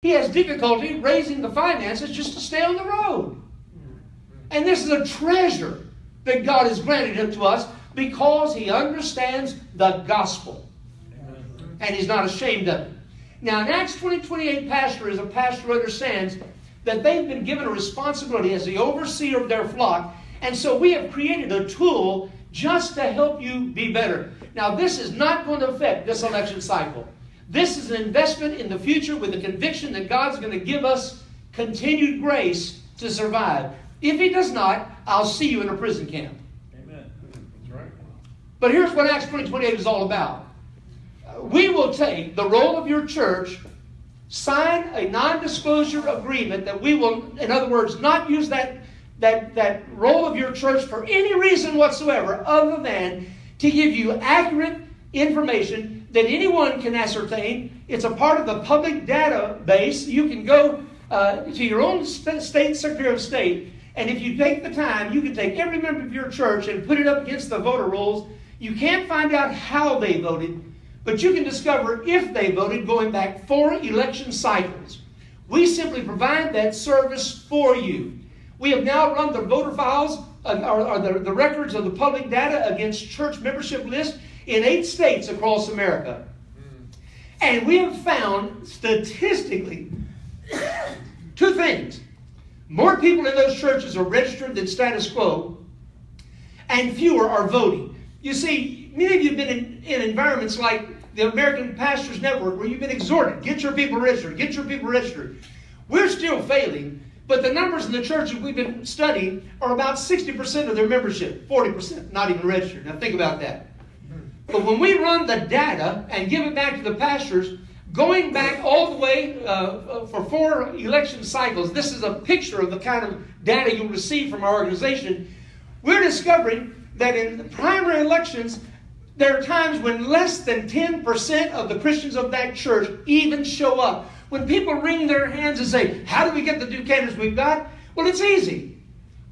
He has difficulty raising the finances just to stay on the road. And this is a treasure that God has granted him to us because he understands the gospel. And he's not ashamed of it. Now, an Acts 20:28 pastor is a pastor who understands that they've been given a responsibility as the overseer of their flock. And so we have created a tool just to help you be better. Now, this is not going to affect this election cycle. This is an investment in the future with the conviction that God's going to give us continued grace to survive. If he does not, I'll see you in a prison camp. Amen. That's right. But here's what Acts 20:28 is all about. We will take the role of your church, sign a non-disclosure agreement that we will, in other words, not use that role of your church for any reason whatsoever other than to give you accurate information that anyone can ascertain. It's a part of the public database. You can go to your own state Secretary of State, and if you take the time, you can take every member of your church and put it up against the voter rolls. You can't find out how they voted, but you can discover if they voted going back 4 election cycles. We simply provide that service for you. We have now run the voter files, or the records of the public data against church membership lists in 8 states across America. And we have found statistically 2 things. More people in those churches are registered than status quo, and fewer are voting. You see, many of you have been in environments like the American Pastors Network where you've been exhorted, get your people registered, get your people registered. We're still failing, but the numbers in the churches we've been studying are about 60% of their membership, 40% not even registered. Now think about that. But when we run the data and give it back to the pastors, going back all the way for 4 election cycles, this is a picture of the kind of data you'll receive from our organization. We're discovering that in the primary elections, there are times when less than 10% of the Christians of that church even show up. When people wring their hands and say, how do we get the 2 candidates we've got? Well, it's easy.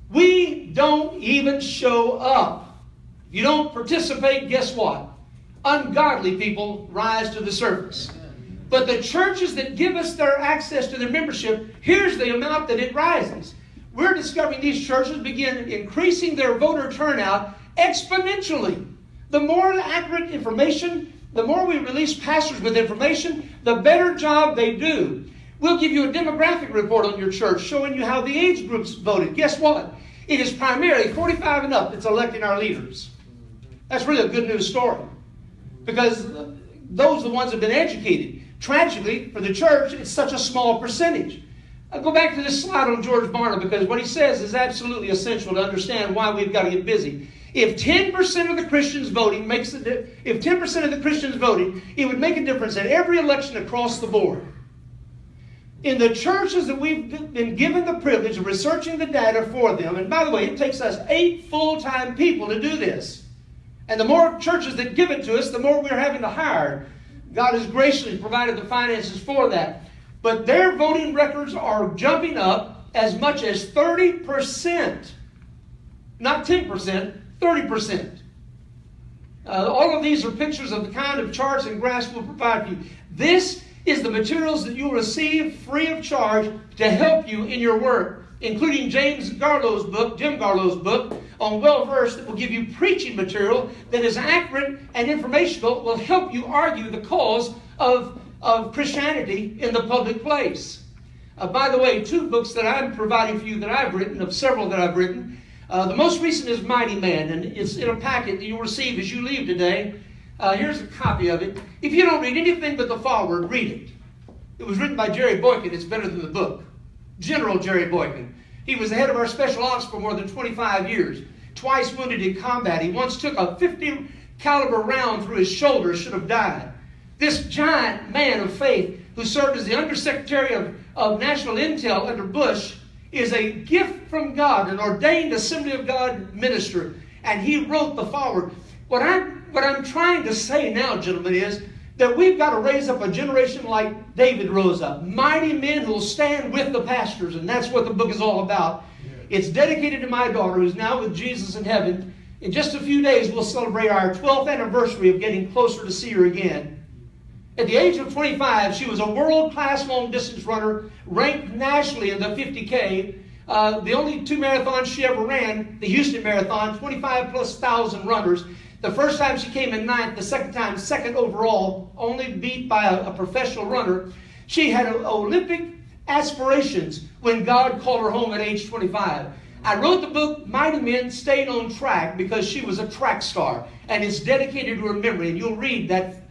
We don't even show up. If you don't participate, guess what? Ungodly people rise to the surface. But the churches that give us their access to their membership, here's the amount that it rises. We're discovering these churches begin increasing their voter turnout exponentially. The more accurate information, the more we release pastors with information, the better job they do. We'll give you a demographic report on your church showing you how the age groups voted. Guess what? It is primarily 45 and up that's electing our leaders. That's really a good news story, because those are the ones that have been educated. Tragically, for the church, it's such a small percentage. I'll go back to this slide on George Barna, because what he says is absolutely essential to understand why we've got to get busy. If 10% of the Christians voting if 10% of the Christians voted, it would make a difference at every election across the board. In the churches that we've been given the privilege of researching the data for them, and by the way, it takes us 8 full-time people to do this. And the more churches that give it to us, the more we're having to hire. God has graciously provided the finances for that. But their voting records are jumping up as much as 30%. Not 10%, 30%. All of these are pictures of the kind of charts and graphs we'll provide for you. This is the materials that you'll receive free of charge to help you in your work, including Jim Garlow's book on Well-Versed, that will give you preaching material that is accurate and informational, will help you argue the cause of Christianity in the public place. By the way, 2 books that I'm providing for you that I've written, of several that I've written. The most recent is Mighty Man, and it's in a packet that you'll receive as you leave today. Here's a copy of it. If you don't read anything but the foreword, read it. It was written by Jerry Boykin. It's better than the book. General Jerry Boykin. He was the head of our special ops for more than 25 years. Twice wounded in combat. He once took a 50 caliber round through his shoulder, should have died. This giant man of faith, who served as the Undersecretary of National Intel under Bush, is a gift from God, an ordained Assembly of God minister. And he wrote the foreword. What I'm trying to say now, gentlemen, is that we've got to raise up a generation like David rose up. Mighty men who will stand with the pastors. And that's what the book is all about. It's dedicated to my daughter, who's now with Jesus in heaven. In just a few days, we'll celebrate our 12th anniversary of getting closer to see her again. At the age of 25, she was a world-class long-distance runner, ranked nationally in the 50K. The only 2 marathons she ever ran, the Houston Marathon, 25,000+ runners. The first time she came in 9th, the second time, 2nd overall, only beat by a professional runner. She had Olympic aspirations when God called her home at age 25. I wrote the book, Mighty Men Stayed on Track, because she was a track star, and it's dedicated to her memory. And you'll read that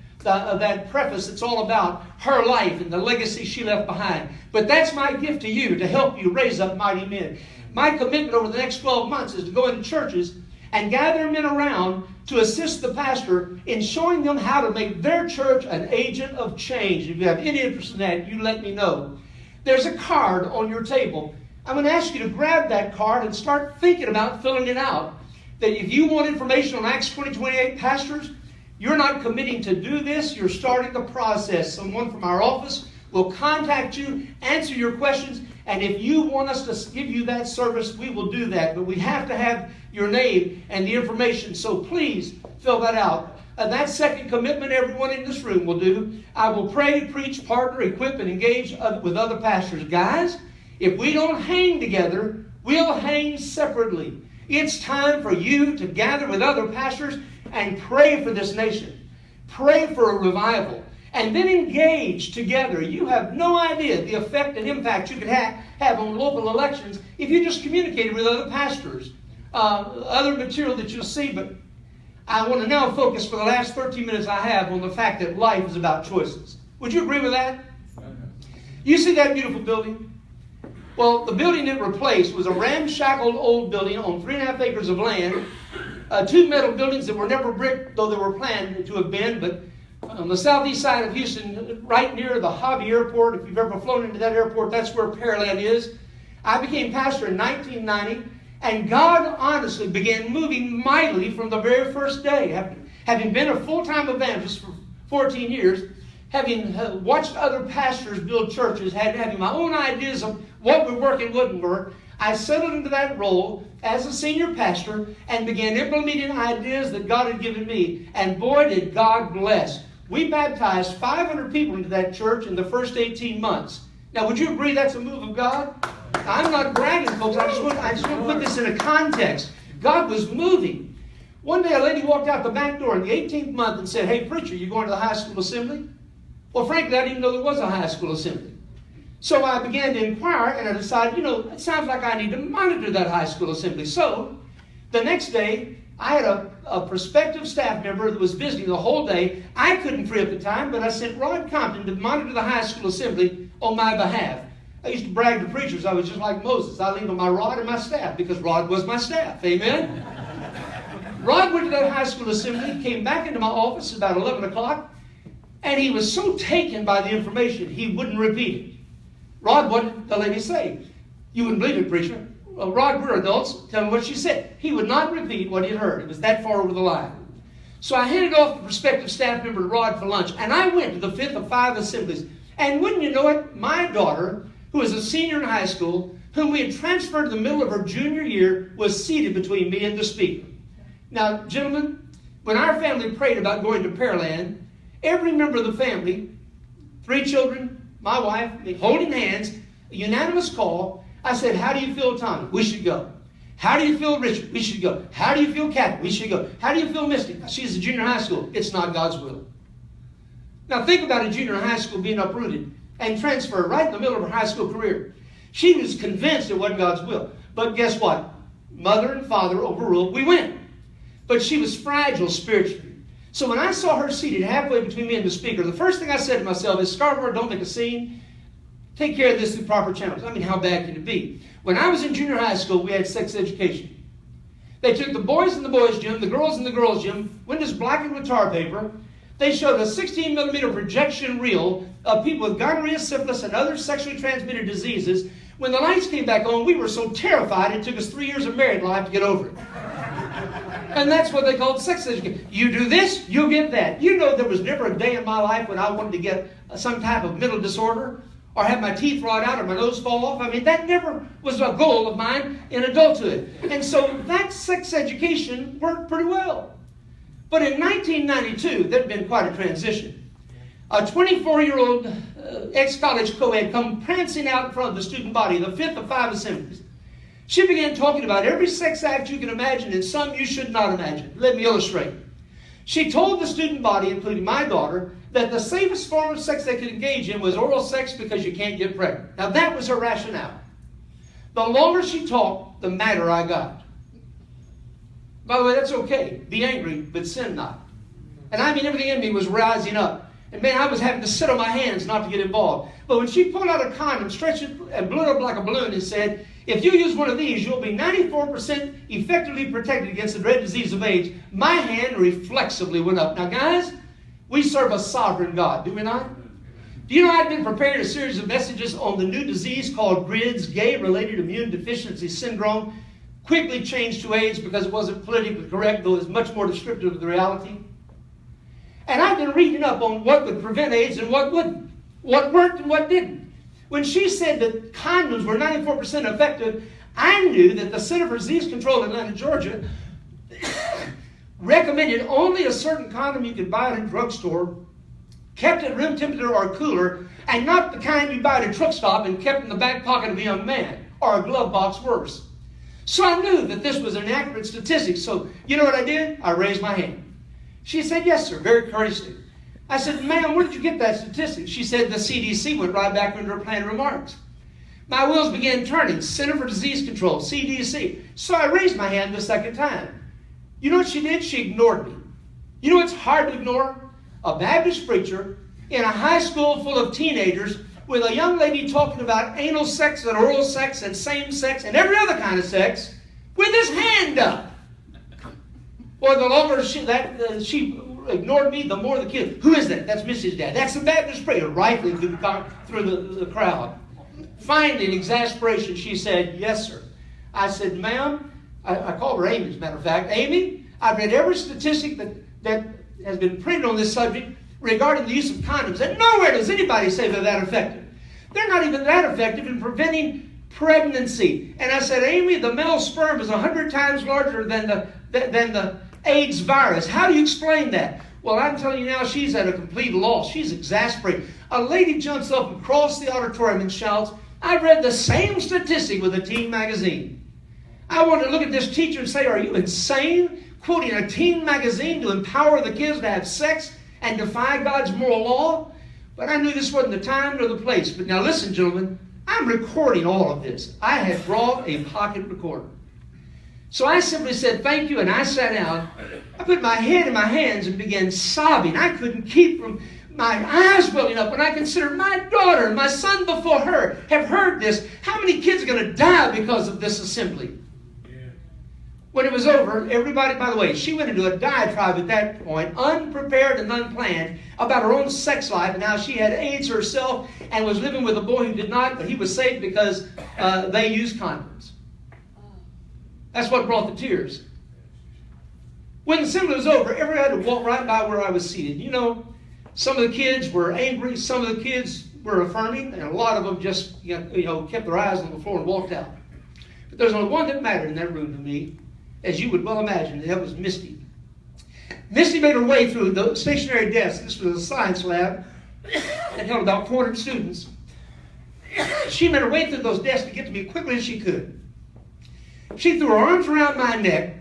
preface. It's all about her life and the legacy she left behind. But that's my gift to you, to help you raise up mighty men. My commitment over the next 12 months is to go into churches and gather men around to assist the pastor in showing them how to make their church an agent of change. If you have any interest in that, you let me know. There's a card on your table. I'm going to ask you to grab that card and start thinking about filling it out. That if you want information on Acts 20:28 pastors, you're not committing to do this. You're starting the process. Someone from our office will contact you, answer your questions, and if you want us to give you that service, we will do that. But we have to have your name and the information, so please fill that out. And that second commitment everyone in this room will do. I will pray, preach, partner, equip, and engage with other pastors. Guys, if we don't hang together, we'll hang separately. It's time for you to gather with other pastors and pray for this nation. Pray for a revival. And then engage together. You have no idea the effect and impact you could have on local elections if you just communicated with other pastors. Other material that you'll see, but I want to now focus for the last 13 minutes I have on the fact that life is about choices. Would you agree with that? You see that beautiful building? Well, the building it replaced was a ramshackle old building on 3.5 acres of land. 2 metal buildings that were never bricked, though they were planned to have been. But on the southeast side of Houston, right near the Hobby Airport, if you've ever flown into that airport, that's where Pearland is. I became pastor in 1990, and God honestly began moving mightily from the very first day. Having been a full-time evangelist for 14 years, having watched other pastors build churches, having my own ideas of what would work and wouldn't work, I settled into that role as a senior pastor and began implementing ideas that God had given me. And boy, did God bless. We baptized 500 people into that church in the first 18 months. Now, would you agree that's a move of God? I'm not bragging, folks. I just want to put this in a context. God was moving. One day, a lady walked out the back door in the 18th month and said, "Hey, preacher, you going to the high school assembly?" Well, frankly, I didn't even know there was a high school assembly. So I began to inquire, and I decided, it sounds like I need to monitor that high school assembly. So the next day, I had a prospective staff member that was visiting the whole day. I couldn't free up the time, but I sent Rod Compton to monitor the high school assembly on my behalf. I used to brag to preachers I was just like Moses. I leaned on my rod and my staff because Rod was my staff. Amen? Rod went to that high school assembly, came back into my office about 11 o'clock, and he was so taken by the information, he wouldn't repeat it. Rod, what did the lady say? You wouldn't believe it, preacher. Well, Rod, we're adults. Tell me what she said. He would not repeat what he had heard. It was that far over the line. So I handed off the prospective staff member to Rod for lunch, and I went to the 5th of 5 assemblies. And wouldn't you know it, my daughter, who was a senior in high school, whom we had transferred in the middle of her junior year, was seated between me and the speaker. Now, gentlemen, when our family prayed about going to Pearland, every member of the family, 3 children, my wife, holding hands, a unanimous call. I said, "How do you feel, Tommy? We should go. How do you feel, Richard? We should go. How do you feel, Kathy? We should go. How do you feel, Misty? She's a junior high school. It's not God's will." Now think about a junior high school being uprooted and transferred right in the middle of her high school career. She was convinced it wasn't God's will. But guess what? Mother and father overruled. We went. But she was fragile spiritually. So when I saw her seated halfway between me and the speaker, the first thing I said to myself is, "Scarborough, don't make a scene. Take care of this through proper channels." I mean, how bad can it be? When I was in junior high school, we had sex education. They took the boys in the boys' gym, the girls in the girls' gym, windows blackened with tar paper. They showed a 16mm projection reel of people with gonorrhea, syphilis, and other sexually transmitted diseases. When the lights came back on, we were so terrified it took us 3 years of married life to get over it. And that's what they called sex education. You do this, you'll get that. You know, there was never a day in my life when I wanted to get some type of mental disorder or have my teeth rot out or my nose fall off. I mean, that never was a goal of mine in adulthood. And so that sex education worked pretty well. But in 1992, there'd been quite a transition. A 24-year-old ex-college co-ed come prancing out in front of the student body, the fifth of 5 assemblies. She began talking about every sex act you can imagine and some you should not imagine. Let me illustrate. She told the student body, including my daughter, that the safest form of sex they could engage in was oral sex because you can't get pregnant. Now that was her rationale. The longer she talked, the madder I got. By the way, that's okay. Be angry, but sin not. And I mean, everything in me was rising up. And man, I was having to sit on my hands not to get involved. But when she pulled out a condom, stretched it, and blew it up like a balloon and said, if you use one of these, you'll be 94% effectively protected against the dread disease of AIDS, my hand reflexively went up. Now, guys, we serve a sovereign God, do we not? Do you know I've been preparing a series of messages on the new disease called GRIDS, Gay-Related Immune Deficiency Syndrome, quickly changed to AIDS because it wasn't politically correct, though it's much more descriptive of the reality. And I've been reading up on what would prevent AIDS and what wouldn't, what worked and what didn't. When she said that condoms were 94% effective, I knew that the Center for Disease Control in Atlanta, Georgia, recommended only a certain condom you could buy at a drugstore, kept at room temperature or cooler, and not the kind you buy at a truck stop and kept in the back pocket of a young man, or a glove box worse. So I knew that this was an accurate statistic. So you know what I did? I raised my hand. She said, yes, sir, very courteously. I said, ma'am, where did you get that statistic? She said, the CDC went right back under her planned remarks. My wheels began turning. Center for Disease Control, CDC. So I raised my hand the second time. You know what she did? She ignored me. You know what's hard to ignore? A Baptist preacher in a high school full of teenagers with a young lady talking about anal sex and oral sex and same sex and every other kind of sex with his hand up. Well, the longer she ignored me, the more the kid. Who is that? That's Mrs. Dad. That's the Baptist preacher rifling through the crowd. Finally, in exasperation, she said, yes, sir. I said, ma'am, I called her Amy, as a matter of fact. Amy, I've read every statistic that has been printed on this subject regarding the use of condoms, and nowhere does anybody say they're that effective. They're not even that effective in preventing pregnancy. And I said, Amy, the male sperm is 100 times larger than the AIDS virus. How do you explain that? Well, I'm telling you now, she's at a complete loss. She's exasperated. A lady jumps up across the auditorium and shouts, I read the same statistic with a teen magazine. I wanted to look at this teacher and say, are you insane? Quoting a teen magazine to empower the kids to have sex and defy God's moral law? But I knew this wasn't the time nor the place. But now listen, gentlemen, I'm recording all of this. I had brought a pocket recorder. So I simply said, thank you, and I sat down. I put my head in my hands and began sobbing. I couldn't keep from my eyes welling up when I considered my daughter and my son before her have heard this. How many kids are going to die because of this assembly? Yeah. When it was over, everybody, by the way, she went into a diatribe at that point, unprepared and unplanned, about her own sex life and how she had AIDS herself and was living with a boy who did not, but he was saved because they used condoms. That's what brought the tears. When the assembly was over, everybody had to walk right by where I was seated. You know, some of the kids were angry, some of the kids were affirming, and a lot of them just kept their eyes on the floor and walked out. But there's only one that mattered in that room to me, as you would well imagine, and that was Misty. Misty made her way through the stationary desk. This was a science lab that held about 400 students. She made her way through those desks to get to me as quickly as she could. She threw her arms around my neck,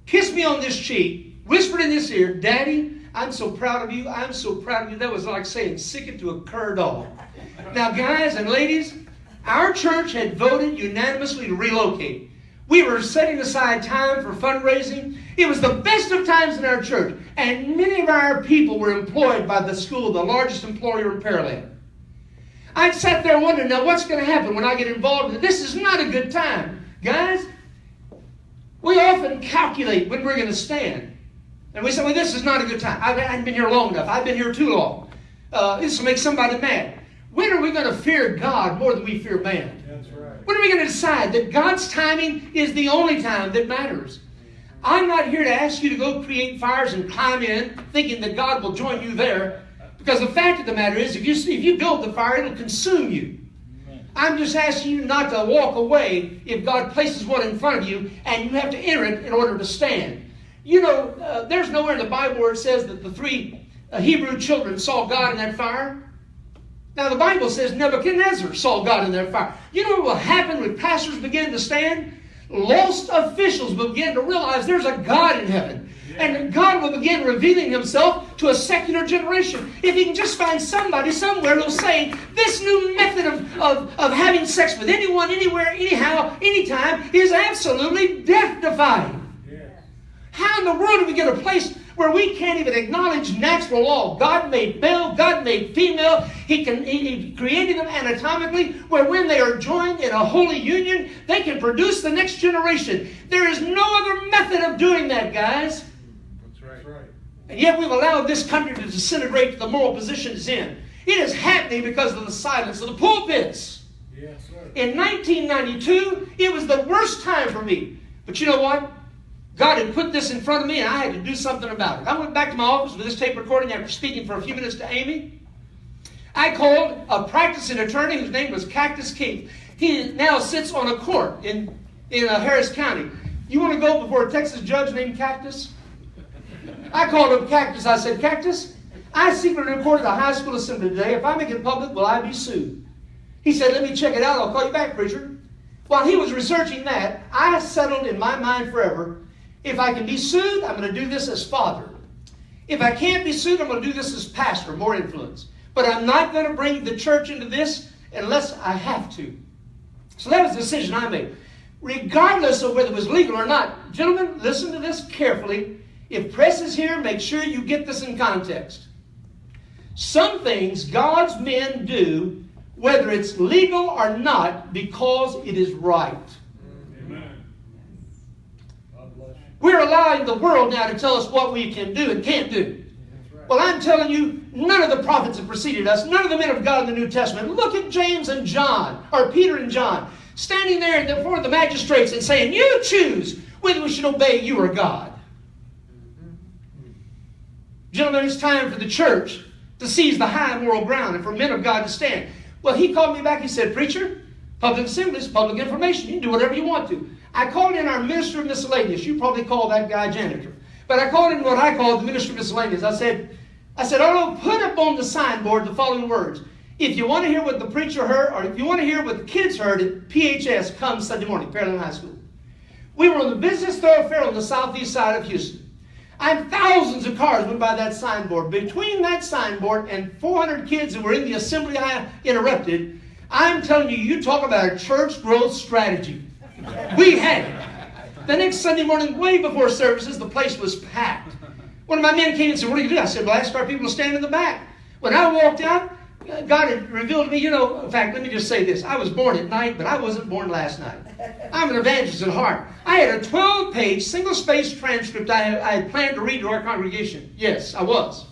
kissed me on this cheek, whispered in this ear, Daddy, I'm so proud of you. I'm so proud of you. That was like saying sick it to a cur dog. Now, guys and ladies, our church had voted unanimously to relocate. We were setting aside time for fundraising. It was the best of times in our church. And many of our people were employed by the school, the largest employer in Pearland. I sat there wondering, now what's going to happen when I get involved in it? This is not a good time. Guys, we often calculate when we're going to stand. And we say, well, this is not a good time. I haven't been here long enough. I've been here too long. This will make somebody mad. When are we going to fear God more than we fear man? That's right. When are we going to decide that God's timing is the only time that matters? I'm not here to ask you to go create fires and climb in thinking that God will join you there. Because the fact of the matter is, if you build the fire, it'll consume you. I'm just asking you not to walk away if God places one in front of you and you have to enter it in order to stand. You know, there's nowhere in the Bible where it says that the three Hebrew children saw God in that fire? Now the Bible says Nebuchadnezzar saw God in that fire. You know what will happen when pastors begin to stand? Lost officials will begin to realize there's a God in heaven. And God will begin revealing himself to a secular generation. If he can just find somebody somewhere who'll say, this new method of having sex with anyone, anywhere, anyhow, anytime is absolutely death-defying. How in the world do we get a place where we can't even acknowledge natural law? God made male, God made female. He created them anatomically, where when they are joined in a holy union, they can produce the next generation. There is no other method of doing that, guys. That's right. And yet we've allowed this country to disintegrate to the moral position it's in. It is happening because of the silence of the pulpits. Yes, sir. In 1992, it was the worst time for me. But you know what? God had put this in front of me, and I had to do something about it. I went back to my office with this tape recording after speaking for a few minutes to Amy. I called a practicing attorney whose name was Cactus Keith. He now sits on a court in Harris County. You want to go before a Texas judge named Cactus? I called him Cactus. I said, Cactus, I secretly recorded a high school assembly today. If I make it public, will I be sued? He said, let me check it out. I'll call you back, preacher. While he was researching that, I settled in my mind forever, if I can be sued, I'm going to do this as father. If I can't be sued, I'm going to do this as pastor, more influence. But I'm not going to bring the church into this unless I have to. So that was the decision I made. Regardless of whether it was legal or not. Gentlemen, listen to this carefully. If press is here, make sure you get this in context. Some things God's men do, whether it's legal or not, because it is right. We're allowing the world now to tell us what we can do and can't do. Well, I'm telling you, none of the prophets have preceded us. None of the men of God in the New Testament. Look at James and John, or Peter and John, standing there before the magistrates and saying, you choose whether we should obey you or God. Gentlemen, it's time for the church to seize the high moral ground and for men of God to stand. Well, he called me back. He said, preacher, public assemblies, public information. You can do whatever you want to. I called in our minister of miscellaneous. You probably call that guy janitor. But I called in what I call the minister of miscellaneous. I said, oh, put up on the signboard the following words. If you want to hear what the preacher heard, or if you want to hear what the kids heard at PHS, come Sunday morning, Pearland High School. We were on the business thoroughfare on the southeast side of Houston. And thousands of cars went by that signboard. Between that signboard and 400 kids who were in the assembly I interrupted, I'm telling you, you talk about a church growth strategy. We had it. The next Sunday morning, way before services, the place was packed. One of my men came and said, what do you do? I said, well, I asked our people to stand in the back. When I walked out, God had revealed to me, in fact, let me just say this. I was born at night, but I wasn't born last night. I'm an evangelist at heart. I had a 12-page, single-spaced transcript I had planned to read to our congregation. Yes, I was.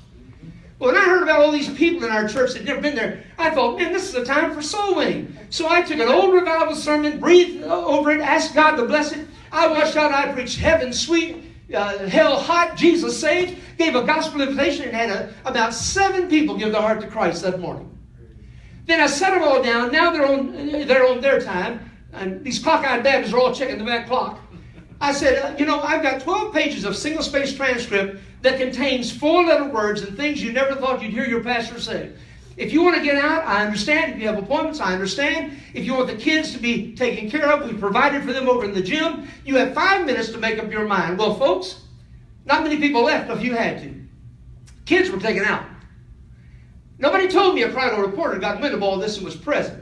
Well, when I heard about all these people in our church that had never been there, I thought, man, this is a time for soul winning. So I took an old revival sermon, breathed over it, asked God to bless it. I watched out, I preached heaven sweet, hell hot, Jesus saved, gave a gospel invitation, and had about 7 people give their heart to Christ that morning. Then I set them all down. Now they're on their time, and these cockeyed Baptists are all checking the back clock. I said, I've got 12 pages of single-spaced transcript that contains 4-letter words and things you never thought you'd hear your pastor say. If you want to get out, I understand. If you have appointments, I understand. If you want the kids to be taken care of, we provided for them over in the gym. You have 5 minutes to make up your mind. Well, folks, not many people left if you had to. Kids were taken out. Nobody told me a Chronicle reporter got wind of all this and was present.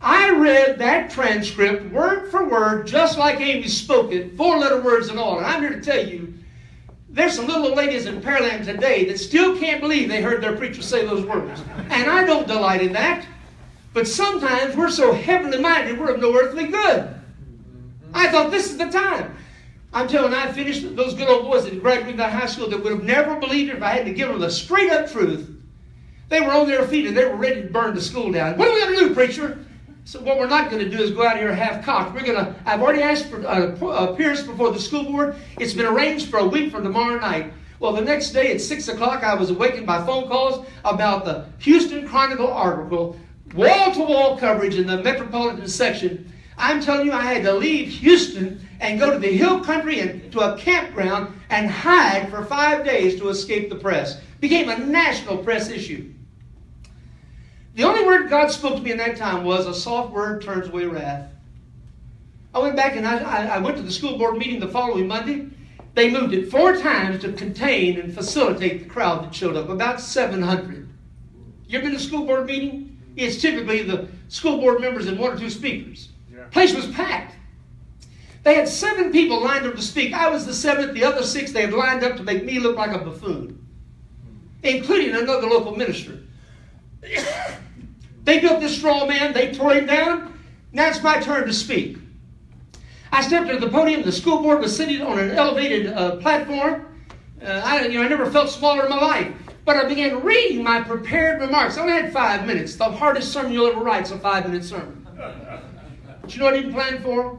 I read that transcript word for word, just like Amy spoke it, 4-letter words and all. And I'm here to tell you, there's some little ladies in Pearland today that still can't believe they heard their preacher say those words. And I don't delight in that. But sometimes we're so heavenly minded, we're of no earthly good. I thought this is the time. I'm telling you, I finished those good old boys that graduated out of high school that would have never believed it if I had to give them the straight up truth. They were on their feet and they were ready to burn the school down. What are we going to do, preacher? So what we're not going to do is go out here half-cocked. I've already asked for appearance before the school board. It's been arranged for a week from tomorrow night. Well, the next day at 6 o'clock, I was awakened by phone calls about the Houston Chronicle article, wall-to-wall coverage in the metropolitan section. I'm telling you, I had to leave Houston and go to the hill country and to a campground and hide for 5 days to escape the press. Became a national press issue. The only word God spoke to me in that time was, a soft word turns away wrath. I went back and I went to the school board meeting the following Monday. They moved it 4 times to contain and facilitate the crowd that showed up, about 700. You ever been to a school board meeting? It's typically the school board members and 1 or 2 speakers. Yeah. Place was packed. They had 7 people lined up to speak. I was the 7th. The other 6 they had lined up to make me look like a buffoon, including another local minister. They built this straw man. They tore him down. Now it's my turn to speak. I stepped to the podium. The school board was sitting on an elevated platform. I never felt smaller in my life. But I began reading my prepared remarks. I only had 5 minutes. The hardest sermon you'll ever write is a 5-minute sermon. But you know what I didn't plan for?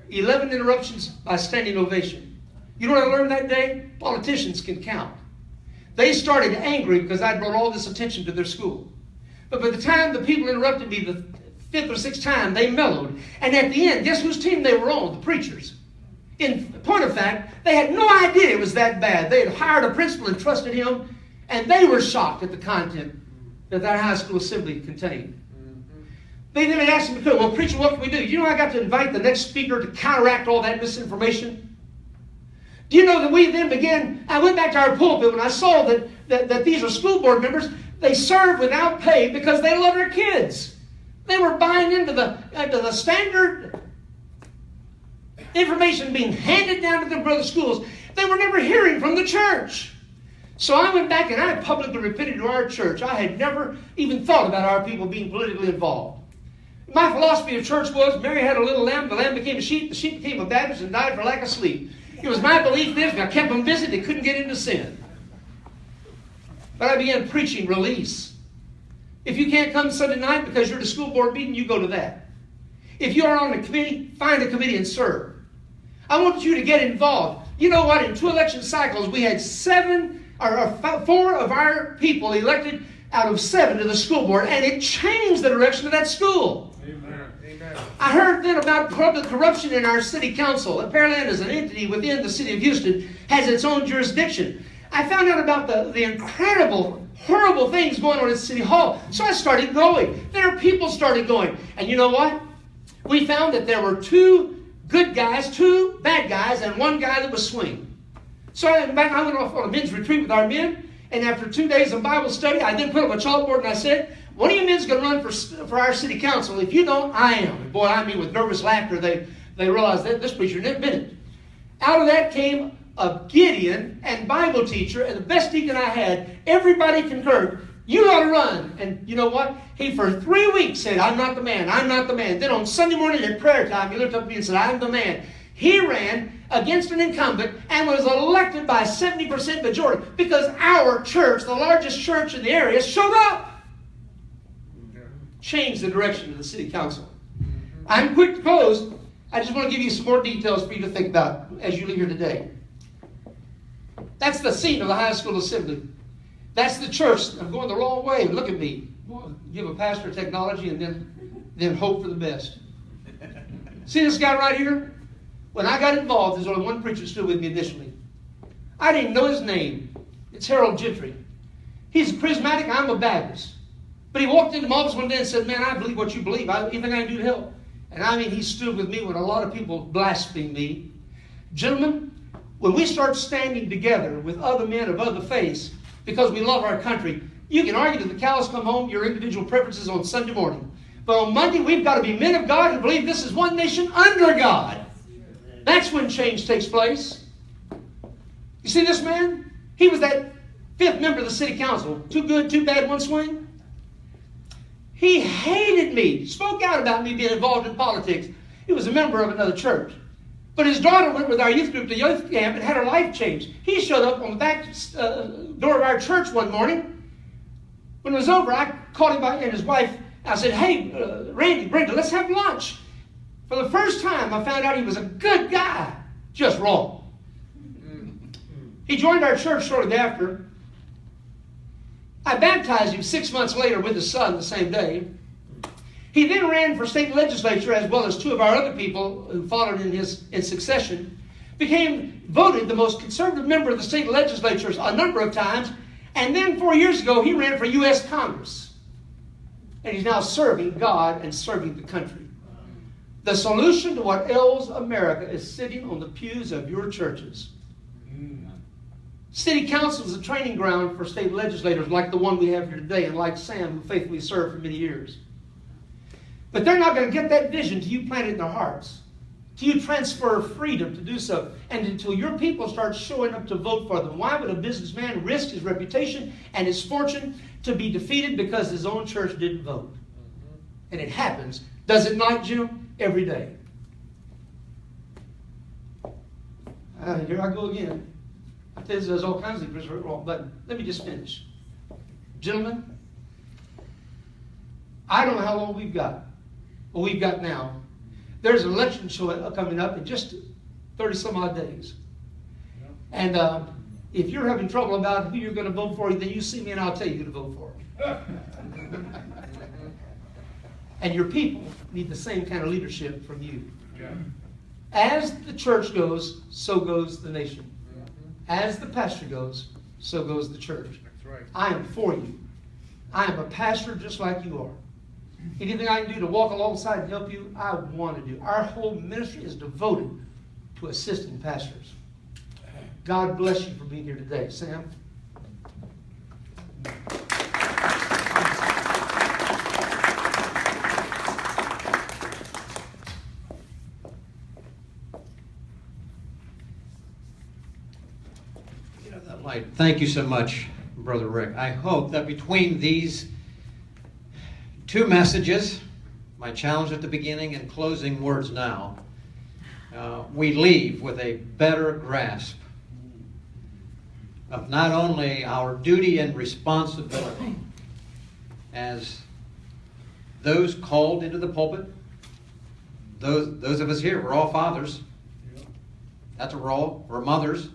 11 interruptions by standing ovation. You know what I learned that day? Politicians can count. They started angry because I brought all this attention to their school. But by the time the people interrupted me the 5th or 6th time, they mellowed. And at the end, guess whose team they were on? The preachers. In point of fact, they had no idea it was that bad. They had hired a principal and trusted him, and they were shocked at the content that high school assembly contained. They then asked me, well, preacher, what can we do? You know, I got to invite the next speaker to counteract all that misinformation. Do you know that we then began, I went back to our pulpit when I saw that these are school board members. They serve without pay because they love their kids. They were buying into the standard information being handed down to their brother schools. They were never hearing from the church. So I went back and I publicly repented to our church. I had never even thought about our people being politically involved. My philosophy of church was, Mary had a little lamb, the lamb became a sheep, the sheep became a Baptist and died for lack of sleep. It was my belief this, and I kept them busy, they couldn't get into sin. But I began preaching release. If you can't come Sunday night because you're at a school board meeting, you go to that. If you are on a committee, find a committee and serve. I want you to get involved. You know what? In 2 election cycles, we had 4 of our people elected out of 7 to the school board, and it changed the direction of that school. Amen. Amen. I heard then about public corruption in our city council. Pearland is an entity within the city of Houston, has its own jurisdiction. I found out about the incredible, horrible things going on at City Hall. So I started going. Then our people started going. And you know what? We found that there were 2 good guys, 2 bad guys, and 1 guy that was swing. So I went off on a men's retreat with our men. And after 2 days of Bible study, I then put up a chalkboard and I said, one of you men's going to run for our city council. If you don't, I am. And boy, I mean, with nervous laughter, they realized that this preacher never been it. Out of that came a Gideon and Bible teacher and the best deacon I had. Everybody concurred. You ought to run. And you know what? He for 3 weeks said, I'm not the man. I'm not the man. Then on Sunday morning at prayer time, he looked up at me and said, I'm the man. He ran against an incumbent and was elected by 70% majority because our church, the largest church in the area, showed up. Changed the direction of the city council. I'm quick to close. I just want to give you some more details for you to think about as you leave here today. That's the scene of the high school assembly. That's the church. I'm going the wrong way. Look at me. Give a pastor technology and then hope for the best. See this guy right here? When I got involved, there's only one preacher stood with me initially. I didn't know his name. It's Harold Gentry. He's charismatic. I'm a Baptist. But he walked into my office one day and said, man, I believe what you believe. Anything I can do to help. And I mean, he stood with me when a lot of people blasphemed me. Gentlemen, when we start standing together with other men of other faiths because we love our country, you can argue till the cows come home your individual preferences on Sunday morning. But on Monday, we've got to be men of God who believe this is one nation under God. That's when change takes place. You see this man? He was that 5th member of the city council. 2 good, 2 bad, 1 swing. He hated me, spoke out about me being involved in politics. He was a member of another church. But his daughter went with our youth group to youth camp and had her life changed. He showed up on the back door of our church one morning. When it was over, I called him by and his wife. I said, hey, Randy, Brenda, let's have lunch. For the first time, I found out he was a good guy, just wrong. He joined our church shortly after. I baptized him 6 months later with his son the same day. He then ran for state legislature, as well as two of our other people who followed in succession, became voted the most conservative member of the state legislatures a number of times, and then 4 years ago he ran for U.S. Congress. And he's now serving God and serving the country. The solution to what ails America is sitting on the pews of your churches. City council is a training ground for state legislators like the one we have here today, and like Sam, who faithfully served for many years. But they're not going to get that vision till you plant it in their hearts, till you transfer freedom to do so, and until your people start showing up to vote for them. Why would a businessman risk his reputation and his fortune to be defeated because his own church didn't vote? And it happens, does it not, Jim? Every day. Here I go again. I tell you, there's all kinds of things wrong, but let me just finish. Gentlemen, I don't know how long we've got. Well, we've got now. There's an election coming up in just 30-some odd days. And if you're having trouble about who you're going to vote for, then you see me and I'll tell you who to vote for. And your people need the same kind of leadership from you. Yeah. As the church goes, so goes the nation. As the pastor goes, so goes the church. That's right. I am for you. I am a pastor just like you are. Anything I can do to walk alongside and help you, I want to do. Our whole ministry is devoted to assisting pastors. God bless you for being here today. Sam? Thank you so much, Brother Rick. I hope that between these two messages, my challenge at the beginning and closing words now, we leave with a better grasp of not only our duty and responsibility as those called into the pulpit, those of us here, we're all fathers. That's a role. We're mothers.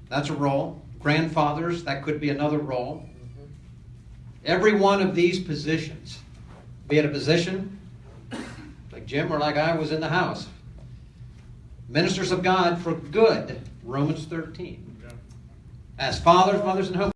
That's a role. Grandfathers, that could be another role. Every one of these positions, be it a position like Jim or like I was in the house, ministers of God for good, Romans 13. As fathers, mothers, and home.